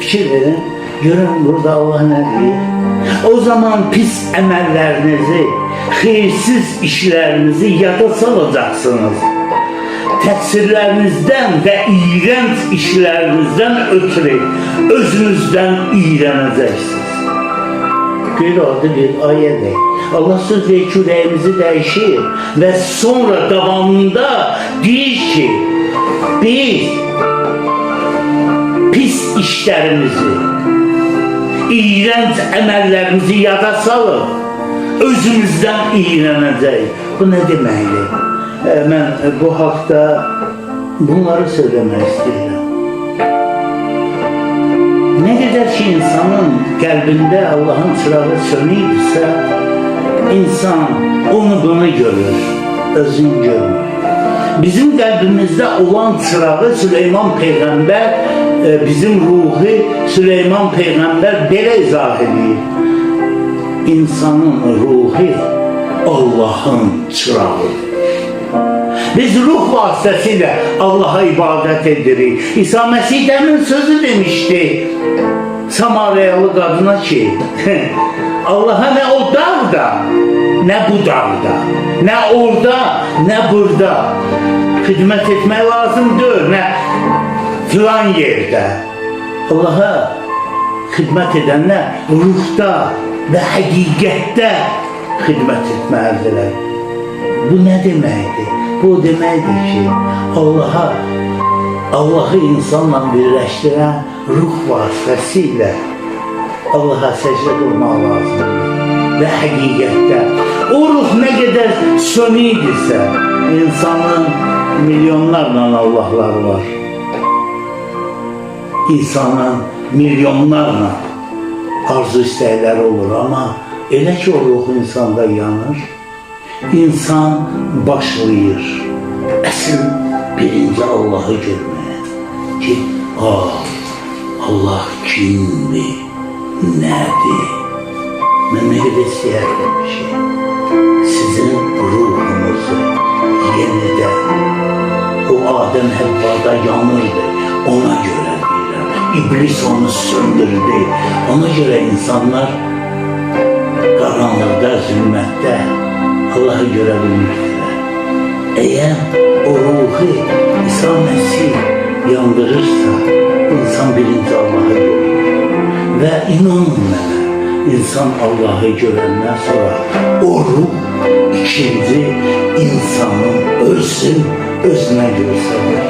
fikir verin. Görün burada Allah ne diyor. O zaman pis emellerinizi, hayırsız işlerinizi yada salacaksınız. Təqsirlərinizdən və iğrənc işlərinizdən ötürü özünüzdən iğrənəcəksiniz. Qeyri-adi bir ayədir. Allah söz deyir ki, ürəyimizi dəyişir və sonra davamında deyir ki, biz pis işlərimizi, iğrənc əməllərimizi yada salıb, özümüzdən iğrənəcəyik. Bu nə deməkdir? Mən bu haqda bunları söylemek istedim. Ne kadar ki insanın kalbinde Allah'ın çırağı sönüydüsə, insan onu bunu görür, özünü görür. Bizim kalbimizde olan çırağı Süleyman Peygamber, bizim ruhu Süleyman Peygamber belə izah edir. İnsanın ruhu Allah'ın çırağıdır. Biz ruh vasıtasıyla Allah'a ibadet edirik. İsa Mesih demin sözü demişti Samaryalı kadına ki Allah'a ne o dağda, ne bu dağda, ne orada, ne burada hizmet etmek lazımdır, ne filan yerde. Allah'a hizmet edenler ruhta ve hakikette hizmet etmelidirler. Bu ne demektir? Bu deməkdir ki, Allah'ı insanla birləşdirən ruh vasitəsilə Allah'a səcdə qılmaq lazımdır. Və həqiqətdə o ruh nə qədər sönüydüsə, insanın milyonlarla Allahları var. İnsanın milyonlarla arzu istəkləri olur, amma elə ki o ruh insanda yanır, İnsan başlayır əsl birinci Allah'ı görmeye ki Allah kimdir, nədir? Mən nə qədər istəyərdim bir şey. Sizin ruhunuzu yenidən o Adəm Həvvada yanırdı, ona görə deyirəm. İblis onu söndürdü, ona görə insanlar qaranlıqda, zülmətdə Allah'ı görebilmişler. Eğer o ruhu İsa Mesih yandırırsa insan birinci Allah'ı görür. Ve inanın bana, insan Allah'ı görenden sonra o ruh ikinci insanın özüne gösterir.